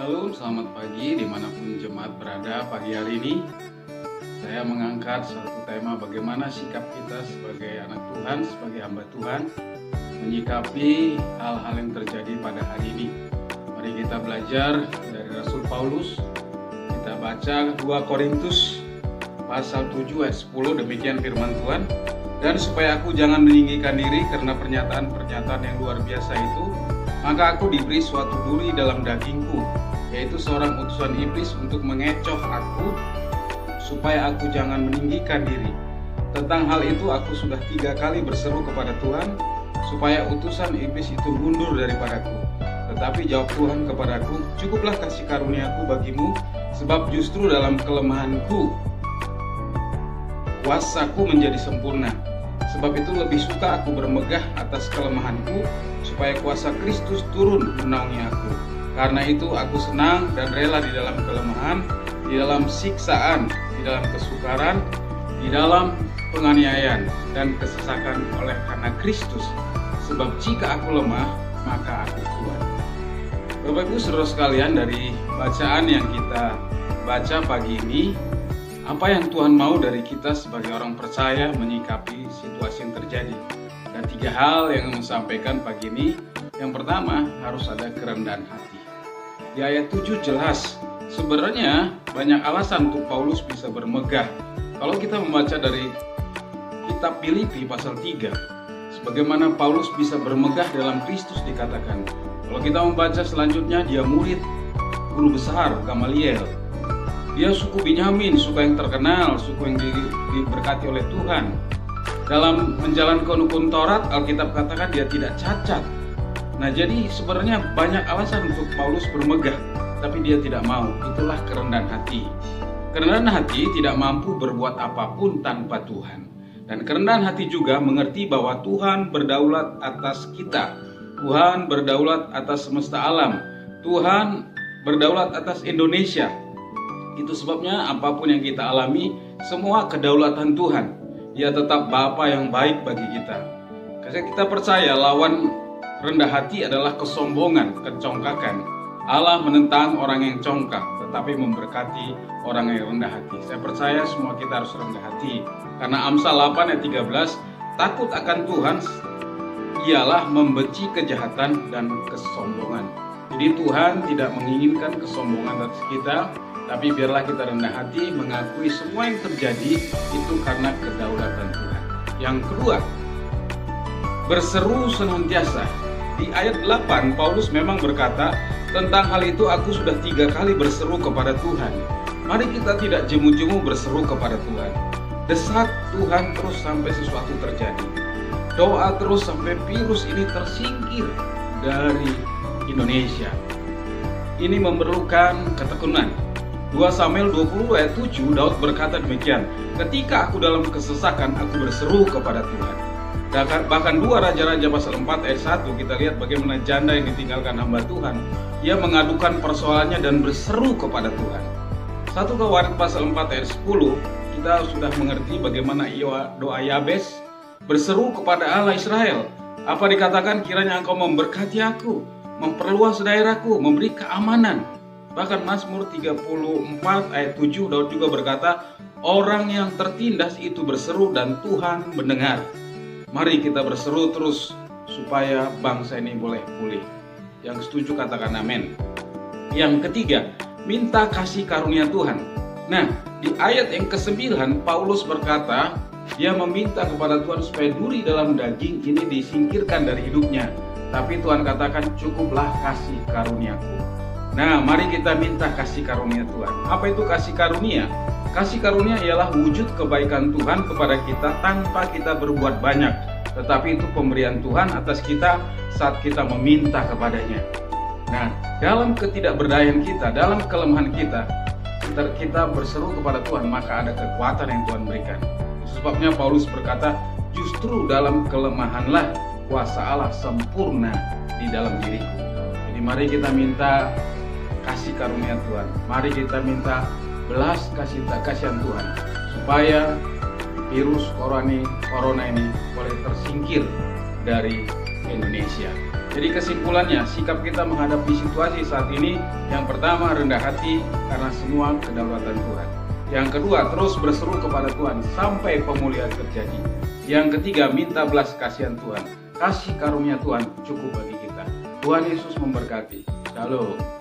Shalom, selamat pagi dimanapun jemaat berada pagi hari ini. Saya mengangkat satu tema bagaimana sikap kita sebagai anak Tuhan, sebagai hamba Tuhan menyikapi hal-hal yang terjadi pada hari ini. Mari kita belajar dari Rasul Paulus. Kita baca 2 Korintus pasal 7 ayat 10, demikian firman Tuhan. Dan supaya aku jangan meninggikan diri karena pernyataan-pernyataan yang luar biasa itu, maka aku diberi suatu duri dalam dagingku, yaitu seorang utusan iblis untuk mengecoh aku, supaya aku jangan meninggikan diri. Tentang hal itu aku sudah 3 kali berseru kepada Tuhan, supaya utusan iblis itu mundur daripadaku. Tetapi jawab Tuhan kepadaku, cukuplah kasih karuniaku bagimu, sebab justru dalam kelemahanku kuasaku menjadi sempurna. Sebab itu lebih suka aku bermegah atas kelemahanku, supaya kuasa Kristus turun menaungi aku. Karena itu aku senang dan rela di dalam kelemahan, di dalam siksaan, di dalam kesukaran, di dalam penganiayaan dan kesesakan oleh karena Kristus. Sebab jika aku lemah, maka aku kuat. Bapak Ibu saudara sekalian, dari bacaan yang kita baca pagi ini, apa yang Tuhan mau dari kita sebagai orang percaya menyikapi situasi yang terjadi? Ada 3 hal yang sampaikan pagi ini. Yang pertama, harus ada kerendahan hati. Di ayat 7 jelas, sebenarnya banyak alasan untuk Paulus bisa bermegah. Kalau kita membaca dari kitab Filipi pasal 3, sebagaimana Paulus bisa bermegah dalam Kristus dikatakan. Kalau kita membaca selanjutnya, dia murid guru besar Gamaliel. Dia suku Benyamin, suku yang terkenal, suku yang diberkati oleh Tuhan. Dalam menjalankan hukum Taurat, Alkitab katakan dia tidak cacat. Nah, jadi sebenarnya banyak alasan untuk Paulus bermegah, tapi dia tidak mau. Itulah kerendahan hati. Kerendahan hati tidak mampu berbuat apapun tanpa Tuhan. Dan kerendahan hati juga mengerti bahwa Tuhan berdaulat atas kita. Tuhan berdaulat atas semesta alam. Tuhan berdaulat atas Indonesia. Itu sebabnya apapun yang kita alami, semua kedaulatan Tuhan. Dia tetap Bapa yang baik bagi kita. Karena kita percaya lawan rendah hati adalah kesombongan, kecongkakan. Allah menentang orang yang congkak, tetapi memberkati orang yang rendah hati. Saya percaya semua kita harus rendah hati. Karena Amsal 8 ayat 13, takut akan Tuhan ialah membenci kejahatan dan kesombongan. Jadi Tuhan tidak menginginkan kesombongan atas kita, tapi biarlah kita rendah hati mengakui semua yang terjadi itu karena kedaulatan Tuhan. Yang kedua, berseru senantiasa. Di ayat 8, Paulus memang berkata, tentang hal itu aku sudah 3 kali berseru kepada Tuhan. Mari kita tidak jemu-jemu berseru kepada Tuhan. Desak Tuhan terus sampai sesuatu terjadi. Doa terus sampai virus ini tersingkir dari Indonesia. Ini memerlukan ketekunan. 2 Samuel 20 ayat 7, Daud berkata demikian, ketika aku dalam kesesakan, aku berseru kepada Tuhan. Bahkan 2 Raja-Raja pasal 4 ayat 1, kita lihat bagaimana janda yang ditinggalkan hamba Tuhan, ia mengadukan persoalannya dan berseru kepada Tuhan. 1 Kewarib pasal 4 ayat 10, kita sudah mengerti bagaimana doa Yabes berseru kepada Allah Israel. Apa dikatakan, kiranya engkau memberkati aku, memperluas daerahku, memberi keamanan. Bahkan Mazmur 34 ayat 7, Daud juga berkata, orang yang tertindas itu berseru dan Tuhan mendengar. Mari kita berseru terus supaya bangsa ini boleh pulih. Yang setuju katakan amin. Yang ketiga, minta kasih karunia Tuhan. Nah, di ayat yang ke-9 Paulus berkata, dia meminta kepada Tuhan supaya duri dalam daging ini disingkirkan dari hidupnya. Tapi Tuhan katakan, cukuplah kasih karuniaku. Nah, mari kita minta kasih karunia Tuhan. Apa itu kasih karunia? Kasih karunia ialah wujud kebaikan Tuhan kepada kita tanpa kita berbuat banyak. Tetapi itu pemberian Tuhan atas kita saat kita meminta kepadanya. Nah, dalam ketidakberdayaan kita, dalam kelemahan kita berseru kepada Tuhan, maka ada kekuatan yang Tuhan berikan. Sebabnya Paulus berkata, justru dalam kelemahanlah kuasa Allah sempurna di dalam diriku. Jadi mari kita minta kasih karunia Tuhan. Mari kita minta belas kasihan Tuhan supaya virus corona ini boleh tersingkir dari Indonesia. Jadi kesimpulannya, sikap kita menghadapi situasi saat ini, yang pertama rendah hati karena semua kedaulatan Tuhan. Yang kedua, terus berseru kepada Tuhan sampai pemulihan terjadi. Yang ketiga, minta belas kasihan Tuhan. Kasih karunia Tuhan cukup bagi kita. Tuhan Yesus memberkati. Shalom.